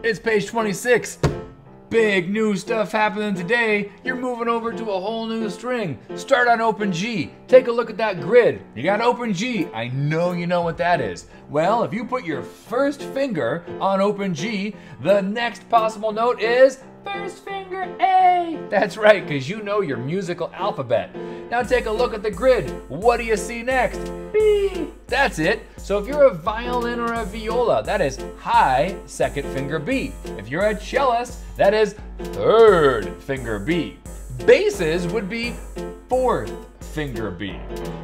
It's page 26. Big new stuff happening today. You're moving over to a whole new string. Start on open G. Take a look at that grid. You got open G. I know you know what that is. Well, if you put your first finger on open G, the next possible note is first finger A. That's right, because you know your musical alphabet. Now take a look at the grid. What do you see next? B. That's it. So if you're a violin or a viola, that is high second finger B. If you're a cellist, that is third finger B. Basses would be fourth finger B.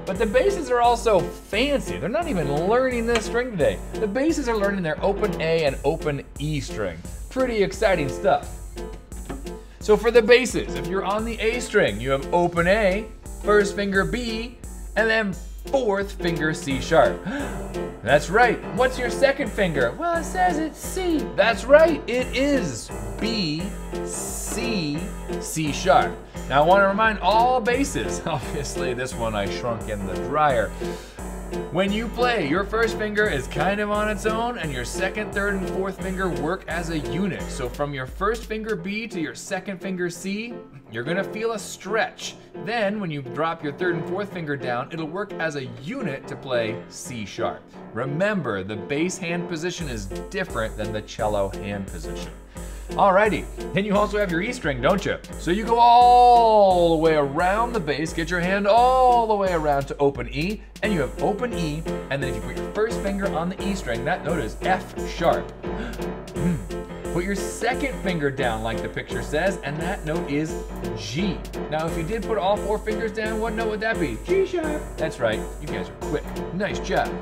But the basses are also fancy. They're not even learning this string today. The basses are learning their open A and open E string. Pretty exciting stuff. So for the basses, if you're on the A string, you have open A, first finger B, and then fourth finger C sharp. That's right. What's your second finger? Well, it says it's C. That's right. It is B, C, C sharp. Now I want to remind all basses, obviously this one I shrunk in the dryer. When you play, your first finger is kind of on its own and your second, third, and fourth finger work as a unit. So from your first finger B to your second finger C, you're gonna feel a stretch. Then when you drop your third and fourth finger down, it'll work as a unit to play C sharp. Remember, the bass hand position is different than the cello hand position. Alrighty, then you also have your E string, don't you? So you go all the way around the bass, get your hand all the way around to open E, and you have open E, and then if you put your first finger on the E string, that note is F sharp. Put your second finger down like the picture says, and that note is G. Now if you did put all four fingers down, what note would that be? G sharp. That's right, you guys are quick. Nice job.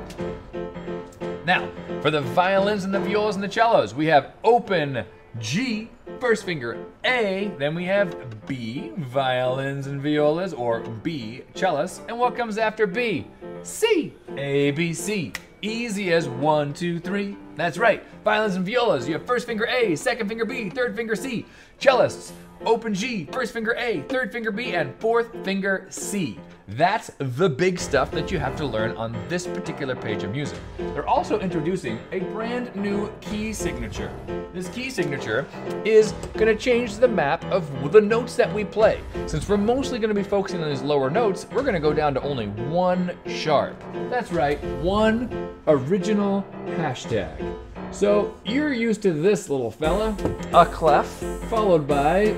Now, for the violins and the violas and the cellos, we have open G, first finger A, then we have B, violins and violas, or B, cellos, and what comes after B? C, A, B, C. Easy as 1, 2, 3. That's right, violins and violas, you have first finger A, second finger B, third finger C. Cellists, open G, first finger A, third finger B, and fourth finger C. That's the big stuff that you have to learn on this particular page of music. They're also introducing a brand new key signature. This key signature is going to change the map of the notes that we play. Since we're mostly going to be focusing on these lower notes, we're going to go down to only one sharp. That's right, one original hashtag. So you're used to this little fella, a clef, followed by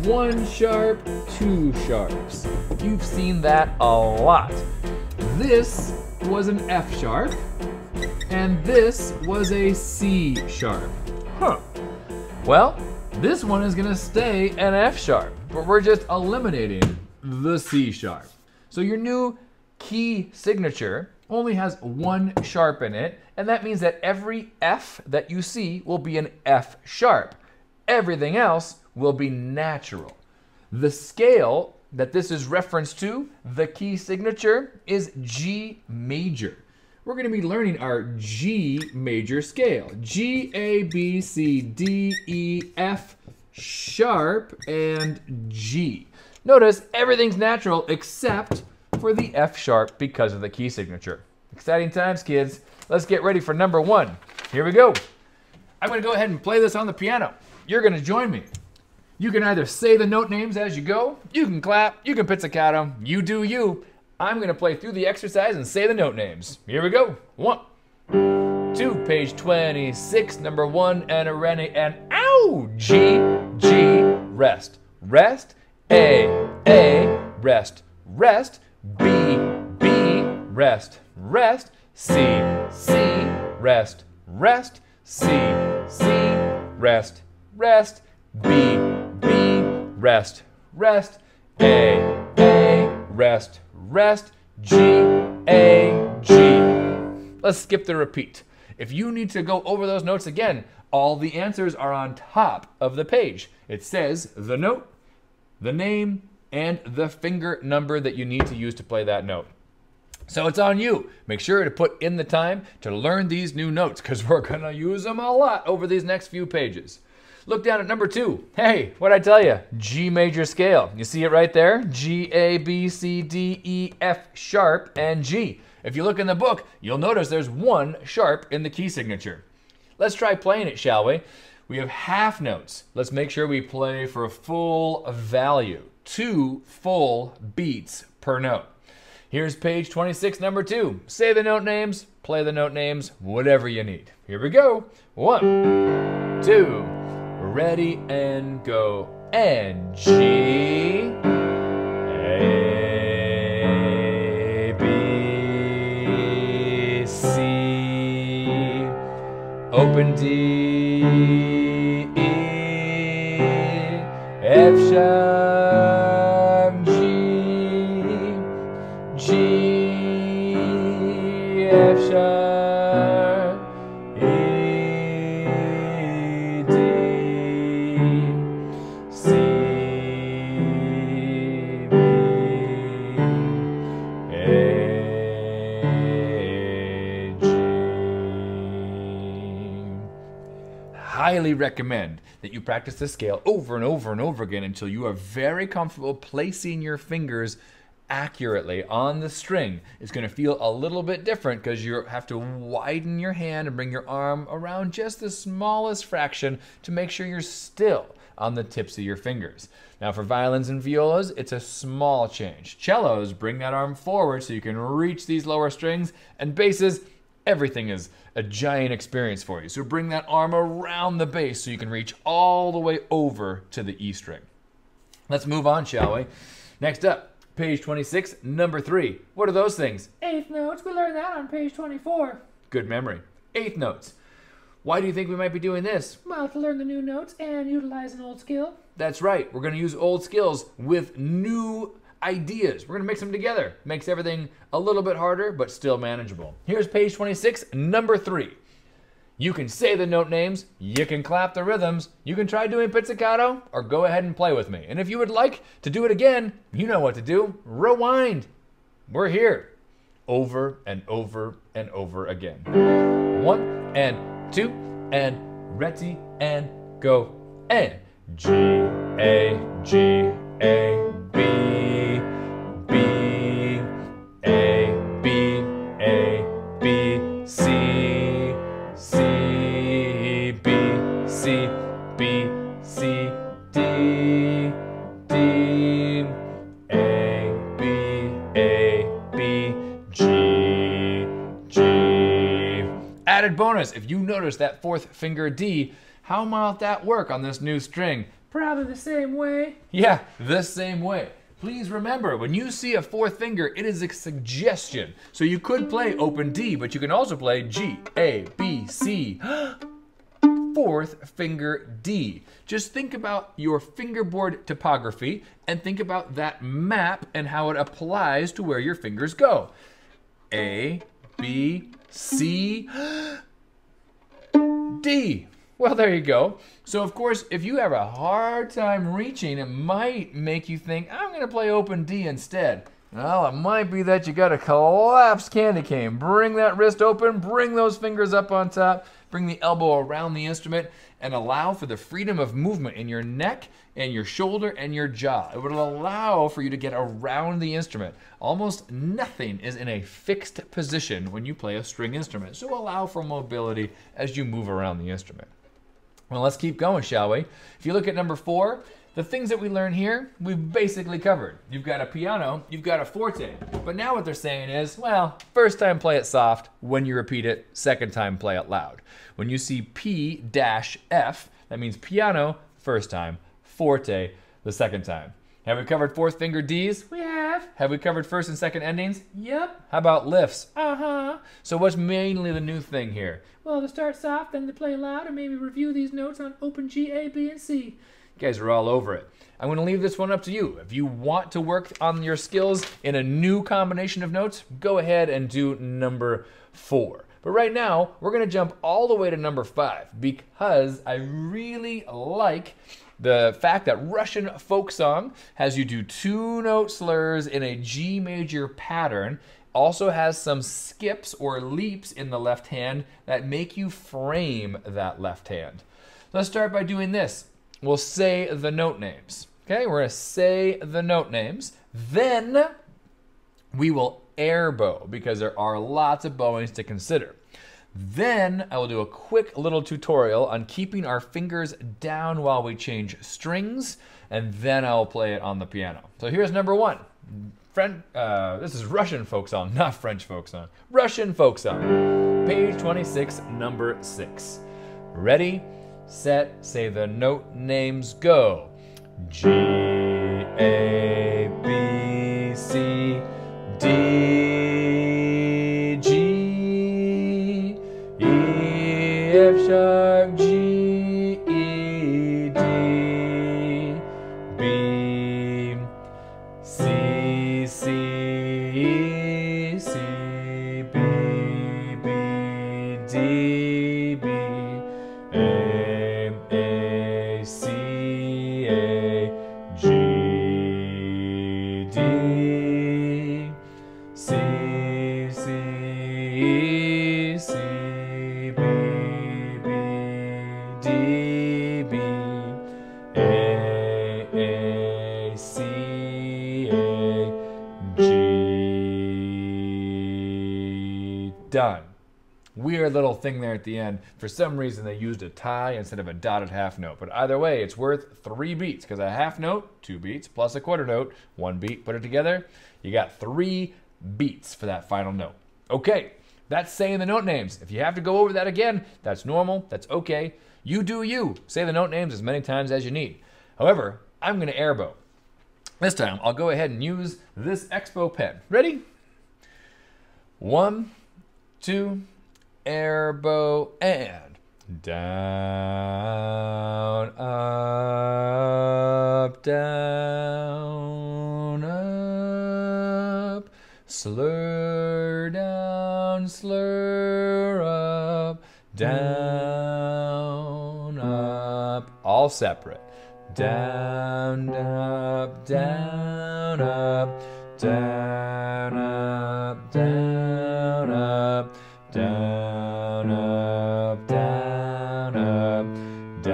one sharp, two sharps. You've seen that a lot. This was an F sharp, and this was a C sharp. Huh. Well, this one is gonna stay an F sharp, but we're just eliminating the C sharp. So your new key signature only has one sharp in it, and that means that every F that you see will be an F sharp. Everything else will be natural. The scale that this is referenced to, the key signature, is G major. We're going to be learning our G major scale. G, A, B, C, D, E, F, sharp, and G. Notice everything's natural except for the F sharp because of the key signature. Exciting times, kids. Let's get ready for number one. Here we go. I'm going to go ahead and play this on the piano. You're going to join me. You can either say the note names as you go, you can clap, you can pizzicato, you do you. I'm going to play through the exercise and say the note names. Here we go. 1, 2, page 26, number 1, and a rennie, and ow! G, G, rest, rest, A, rest, rest, B, B, rest, rest, C, C, rest, rest, C, C, rest, rest, B, B, rest, rest, A, rest, rest, G, A, G. Let's skip the repeat. If you need to go over those notes again, all the answers are on top of the page. It says the note, the name, and the finger number that you need to use to play that note. So it's on you. Make sure to put in the time to learn these new notes because we're going to use them a lot over these next few pages. Look down at number 2. Hey, what'd I tell you? G major scale. You see it right there? G, A, B, C, D, E, F sharp, and G. If you look in the book, you'll notice there's one sharp in the key signature. Let's try playing it, shall we? We have half notes. Let's make sure we play for a full value. 2 full beats per note. Here's page 26, number 2. Say the note names, play the note names, whatever you need. Here we go. 1, 2, ready and go. And G, A, B, C, open D, E, F sharp, G, G, F sharp, E, D, C, B, A, G. Highly recommend that you practice this scale over and over and over again until you are very comfortable placing your fingers accurately on the string. It's going to feel a little bit different because you have to widen your hand and bring your arm around just the smallest fraction to make sure you're still on the tips of your fingers. Now for violins and violas, it's a small change. Cellos, bring that arm forward so you can reach these lower strings, and basses, everything is a giant experience for you. So bring that arm around the bass so you can reach all the way over to the E string. Let's move on, shall we? Next up, page 26, number 3. What are those things? Eighth notes. We learned that on page 24. Good memory. Eighth notes. Why do you think we might be doing this? Well, to learn the new notes and utilize an old skill. That's right. We're going to use old skills with new ideas. We're going to mix them together. Makes everything a little bit harder, but still manageable. Here's page 26, number 3. You can say the note names, you can clap the rhythms, you can try doing pizzicato, or go ahead and play with me. And if you would like to do it again, you know what to do. Rewind. We're here. Over and over and over again. 1 and 2 and ready and go. And G, A, G, A, B, B, A, B, A, B, C, C, B, C, B, C, D, D, A, B, A, B, G, G. Added bonus, if you notice that 4th finger D, how might that work on this new string? Probably the same way. Yeah, the same way. Please remember, when you see a 4th finger, it is a suggestion. So you could play open D, but you can also play G, A, B, C. 4th finger D. Just think about your fingerboard topography and think about that map and how it applies to where your fingers go. A, B, C, D. Well, there you go. So, of course, if you have a hard time reaching, it might make you think, I'm going to play open D instead. Well, it might be that you got to collapse candy cane. Bring that wrist open, bring those fingers up on top, bring the elbow around the instrument, and allow for the freedom of movement in your neck and your shoulder and your jaw. It would allow for you to get around the instrument. Almost nothing is in a fixed position when you play a string instrument, so allow for mobility as you move around the instrument. Well, let's keep going, shall we? If you look at number 4, the things that we learn here, we've basically covered. You've got a piano, you've got a forte. But now what they're saying is, well, first time play it soft. When you repeat it, second time play it loud. When you see P-F, that means piano, first time, forte, the second time. Have we covered 4th finger Ds? We have. Have we covered 1st and 2nd endings? Yep. How about lifts? Uh-huh. So what's mainly the new thing here? Well, to start soft, then to play loud, and maybe review these notes on open G, A, B, and C. You guys are all over it. I'm going to leave this one up to you. If you want to work on your skills in a new combination of notes, go ahead and do number 4. But right now, we're going to jump all the way to number 5 because I really like the fact that Russian folk song has you do 2-note slurs in a G major pattern. Also has some skips or leaps in the left hand that make you frame that left hand. Let's start by doing this. We'll say the note names. Okay, we're going to say the note names. Then we will air bow because there are lots of bowings to consider. Then I will do a quick little tutorial on keeping our fingers down while we change strings, and then I'll play it on the piano. So here's number one. This is Russian folk song, not French folk song. Russian folk song. Page 26, number 6. Ready, set, say the note names, go. G, A, B, C, D, G, E, F sharp, G, E, D, B, C, C, C, B, B, D, B, A, C, A, G, D, C, C, C, B, B, D, B, A, C, A, G. Done. Weird little thing there at the end. For some reason they used a tie instead of a dotted half note. But either way, it's worth 3 beats because a half note, 2 beats, plus a quarter note, 1 beat. Put it together, you got 3 beats for that final note. Okay, that's saying the note names. If you have to go over that again, that's normal, that's okay. You do you. Say the note names as many times as you need. However, I'm going to airbow. This time, I'll go ahead and use this Expo pen. Ready? 1, 2, airbow, and down, up, down, up, slur down, slur up, down, up, all separate. Down, up, down, up, down, up, down, up, down, up, down, up, down, up,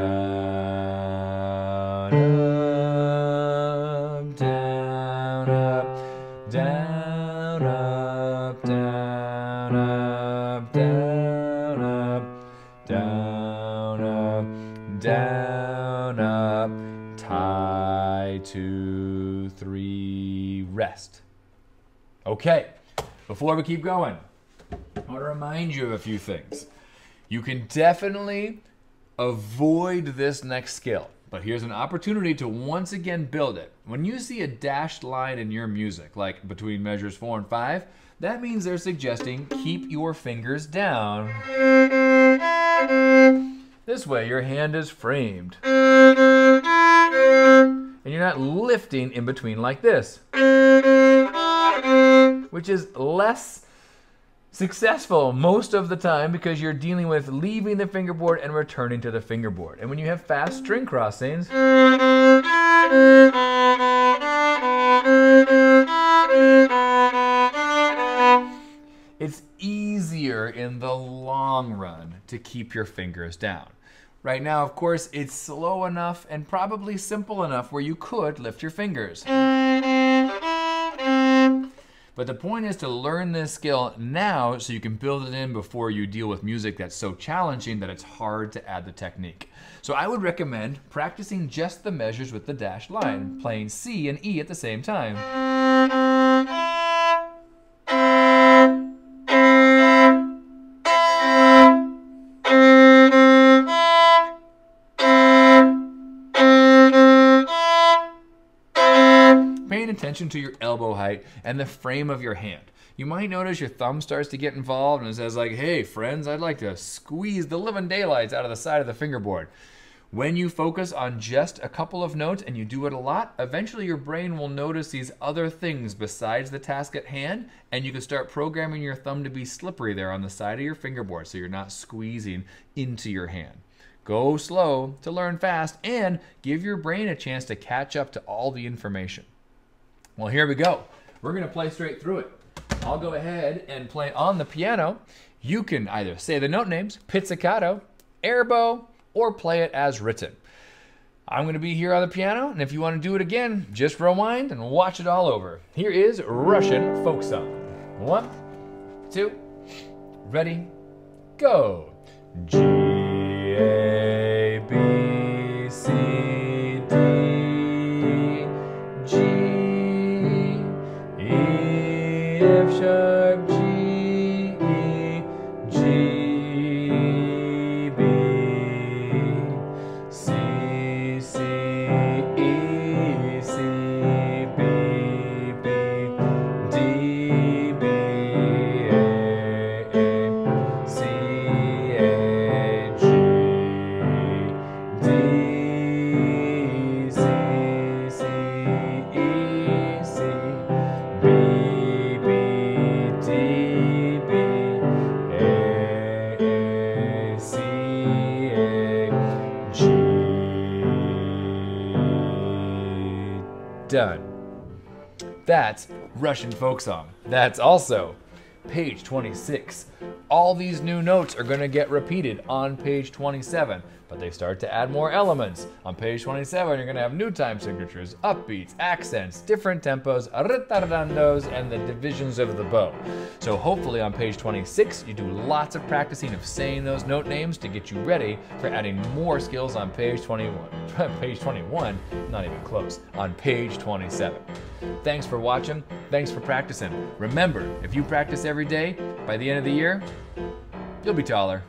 down, up, down, up, down, up, down, up, down, up, down, up, tie, 2, 3, rest. Okay, before we keep going, I want to remind you of a few things. You can definitely avoid this next skill, but here's an opportunity to once again build it. When you see a dashed line in your music, like between measures 4 and 5, that means they're suggesting keep your fingers down. This way your hand is framed. And you're not lifting in between like this, which is less successful most of the time because you're dealing with leaving the fingerboard and returning to the fingerboard. And when you have fast string crossings, it's easier in the long run to keep your fingers down. Right now, of course, it's slow enough and probably simple enough where you could lift your fingers. But the point is to learn this skill now so you can build it in before you deal with music that's so challenging that it's hard to add the technique. So I would recommend practicing just the measures with the dashed line, playing C and E at the same time. Paying attention to your elbow height and the frame of your hand. You might notice your thumb starts to get involved and it says like, hey friends, I'd like to squeeze the living daylights out of the side of the fingerboard. When you focus on just a couple of notes and you do it a lot, eventually your brain will notice these other things besides the task at hand, and you can start programming your thumb to be slippery there on the side of your fingerboard so you're not squeezing into your hand. Go slow to learn fast and give your brain a chance to catch up to all the information. Well, here we go. We're going to play straight through it. I'll go ahead and play on the piano. You can either say the note names, pizzicato, airbow, or play it as written. I'm going to be here on the piano, and if you want to do it again, just rewind and watch it all over. Here is Russian folk song. 1, 2, ready, go. G, A, B, C, D, G, E, F sharp, G, E, G, B, C, C, E, C, B, B, D, B, A, C, A, G, D, C, C, E, C, B, B, D, B, A, C, A, G. Done. That's Russian folk song. That's also page 26. All these new notes are going to get repeated on page 27, but they start to add more elements. On page 27, you're going to have new time signatures, upbeats, accents, different tempos, ritardandos, and the divisions of the bow. So hopefully on page 26, you do lots of practicing of saying those note names to get you ready for adding more skills on page 21. Page 21, not even close, on page 27. Thanks for watching. Thanks for practicing. Remember, if you practice every day, by the end of the year, you'll be taller.